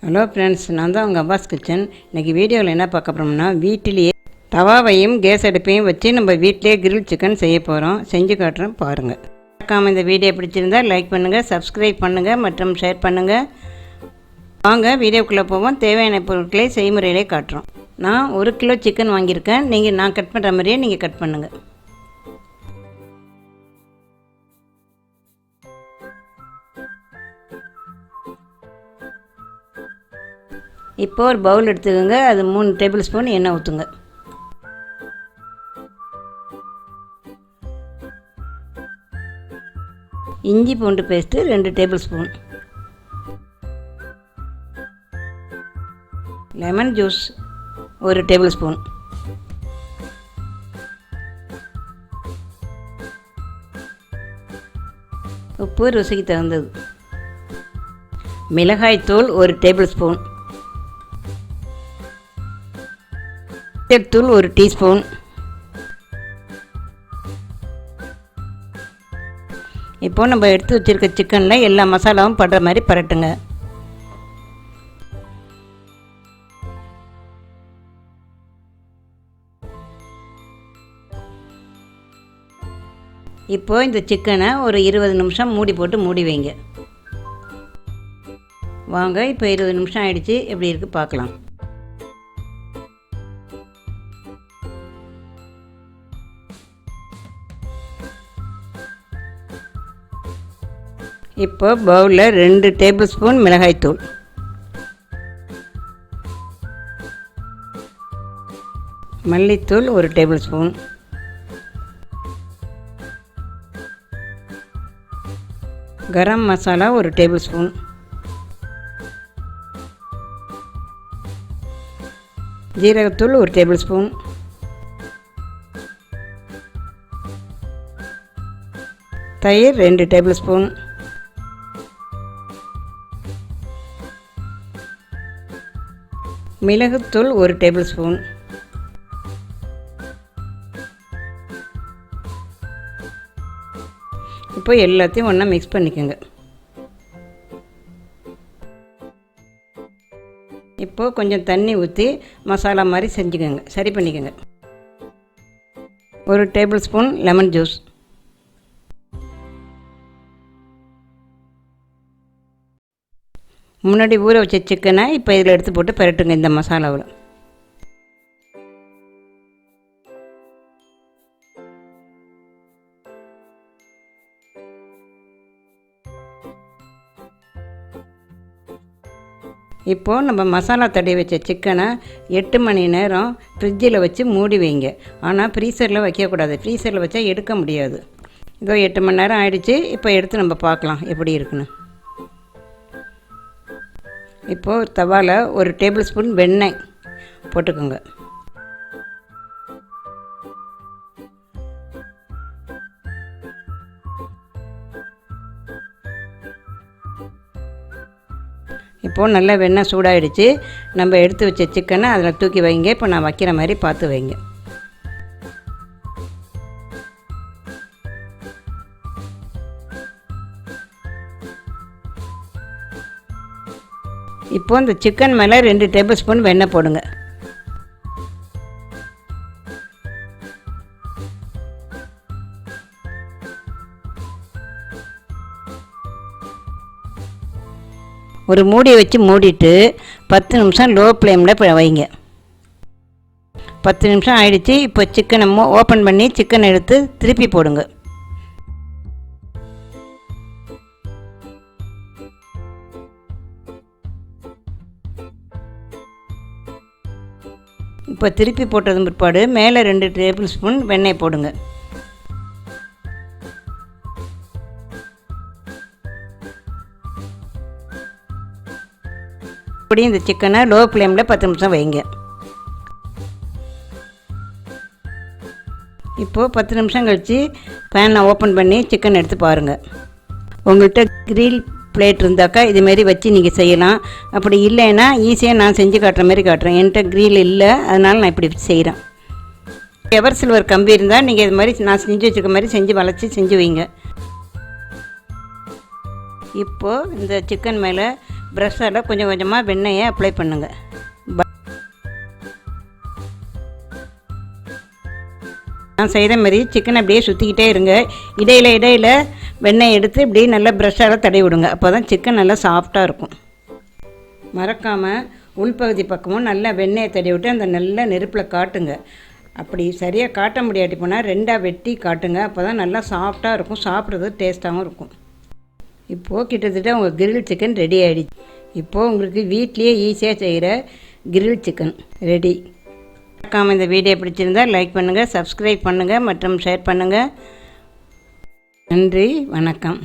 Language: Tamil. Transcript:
ஹலோ ஃப்ரெண்ட்ஸ், நான் தான் உங்கள் அவ்வாஸ் கிச்சன். இன்றைக்கி வீடியோவில் என்ன பார்க்க போகிறோம்னா, வீட்டிலேயே தவாவையும் கேஸ் அடுப்பையும் வச்சு நம்ம வீட்டிலேயே கிரில் சிக்கன் செய்ய போகிறோம். செஞ்சு காட்டுறோம், பாருங்கள். மறக்காமல் இந்த வீடியோ பிடிச்சிருந்தால் லைக் பண்ணுங்கள், சப்ஸ்கிரைப் பண்ணுங்கள் மற்றும் ஷேர் பண்ணுங்கள். வாங்க வீடியோக்குள்ளே போவோம். தேவையான பொருட்களை செய்முறையிலே காட்டுறோம். நான் 1 கிலோ சிக்கன் வாங்கியிருக்கேன். நான் கட் பண்ணுற மாதிரியே நீங்கள் கட் பண்ணுங்கள். இப்போ ஒரு பவுல் எடுத்துக்கோங்க. அது 3 டேபிள் ஸ்பூன் எண்ணெய் ஊற்றுங்க. இஞ்சி பூண்டு paste 2 table spoon. Lemon juice 1 table spoon. உப்பு ருசிக்கு தகுந்தது. மிளகாய்த்தூள் 1 டேபிள் ஸ்பூன். தூள் 1 டீஸ்பூன். இப்போ நம்ம எடுத்து வச்சுருக்க சிக்கனில் எல்லா மசாலாவும் படுற மாதிரி பரட்டுங்க. இப்போ இந்த சிக்கனை ஒரு 20 நிமிஷம் மூடி போட்டு மூடி வைங்க. வாங்க, இப்போ 20 நிமிஷம் ஆயிடுச்சு. எப்படி இருக்குது பார்க்கலாம். இப்போ பவுலில் 2 டேபிள் ஸ்பூன் மிளகாய்த்தூள், மல்லித்தூள் 1 table spoon, garam masala 1 table spoon, ஜீரகத்தூள் 1 டேபிள் ஸ்பூன், தயிர் 2 டேபிள் ஸ்பூன், மிளகுத்தூள் 1 டேபிள் ஸ்பூன். இப்போ எல்லாத்தையும் ஒன்றா மிக்ஸ் பண்ணிக்கோங்க. இப்போ கொஞ்சம் தண்ணி ஊற்றி மசாலா மாதிரி செஞ்சுக்கோங்க, சரி பண்ணிக்கோங்க. 1 டேபிள் ஸ்பூன் லெமன் ஜூஸ், முன்னாடி ஊற வச்ச சிக்கனை இப்போ இதில் எடுத்து போட்டு பரட்டுங்க இந்த மசாலாவில். இப்போது நம்ம மசாலா தடவி வச்ச சிக்கனை 8 மணி நேரம் ஃப்ரிட்ஜில் வச்சு மூடி வைங்க. ஆனால் ஃப்ரீசரில் வைக்கக்கூடாது. ஃப்ரீசரில் வச்சா எடுக்க முடியாது. இதோ 8 மணி நேரம் ஆயிடுச்சு. இப்போ எடுத்து நம்ம பார்க்கலாம் எப்படி இருக்குன்னு. இப்போது தவாவில் 1 டேபிள் ஸ்பூன் வெண்ணெய் போட்டுக்கோங்க. இப்போது நல்லா வெண்ணெய் சூடாகிடுச்சு. நம்ம எடுத்து வச்ச சிக்கனை அதில் தூக்கி வைங்க. இப்போ நான் வைக்கிற மாதிரி பார்த்து வைங்க. இப்போ இந்த சிக்கன் மேலே 2 டேபிள் ஸ்பூன் வெண்ணெய் போடுங்க. ஒரு மூடியை வச்சு மூடிட்டு 10 நிமிஷம் லோ ஃப்ளேமில் வைங்க. 10 நிமிஷம் ஆயிடுச்சு. இப்போ சிக்கனை ஓப்பன் பண்ணி சிக்கனை எடுத்து திருப்பி போடுங்க. இப்போ திருப்பி போட்டதும் பிற்பாடு மேலே 2 டேபிள் ஸ்பூன் வெண்ணெய் போடுங்க. இப்படி இந்த சிக்கனை லோ ஃப்ளேமில் 10 நிமிஷம் வைங்க. இப்போது 10 நிமிஷம் கழித்து பேனை ஓப்பன் பண்ணி சிக்கன் எடுத்து பாருங்கள். உங்கள்கிட்ட கிரில் பிளேட் இருந்தாக்கா இதுமாரி வச்சு நீங்கள் செய்யலாம். அப்படி இல்லைன்னா ஈஸியாக நான் செஞ்சு காட்டுற மாதிரி காட்டுறேன். என்கிட்ட கிரில் இல்லை, அதனால் நான் இப்படி செய்கிறேன். எவர் சில்வர் கம்பி இருந்தால் நீங்கள் இது மாதிரி நான் செஞ்சு வச்சுருக்க மாதிரி செஞ்சு வளைச்சி செஞ்சு வைங்க. இப்போது இந்த சிக்கன் மேலே ப்ரஷ்ஷால் கொஞ்சம் கொஞ்சமாக வெண்ணெயை அப்ளை பண்ணுங்கள். நான் செய்கிற மாதிரி சிக்கன் அப்படியே சுற்றிக்கிட்டே இருங்க. இடையில் வெண்ணெய் எடுத்து இப்படியே நல்லா ப்ரஷ்ஷால் தடவி விடுங்க. அப்போ தான் சிக்கன் நல்லா சாஃப்டாக இருக்கும். மறக்காமல் உள்பகுதி பக்கமும் நல்லா வெண்ணெயை தடவி விட்டு அந்த நல்ல நெருப்பில் காட்டுங்க. அப்படி சரியாக காட்ட முடியாட்டி போனால் 2ஆக வெட்டி காட்டுங்க. அப்போ தான் நல்லா சாஃப்டாக இருக்கும், சாப்பிட்றது டேஸ்ட்டாகவும் இருக்கும். இப்போது கிட்டத்தட்ட உங்கள் கிரில் சிக்கன் ரெடி ஆகிடுச்சு. இப்போது உங்களுக்கு வீட்லேயே ஈஸியாக செய்கிற கிரில் சிக்கன் ரெடி. மறக்காமல் இந்த வீடியோ பிடிச்சிருந்தால் லைக் பண்ணுங்கள், சப்ஸ்கிரைப் பண்ணுங்கள் மற்றும் ஷேர் பண்ணுங்கள். நன்றி, வணக்கம்.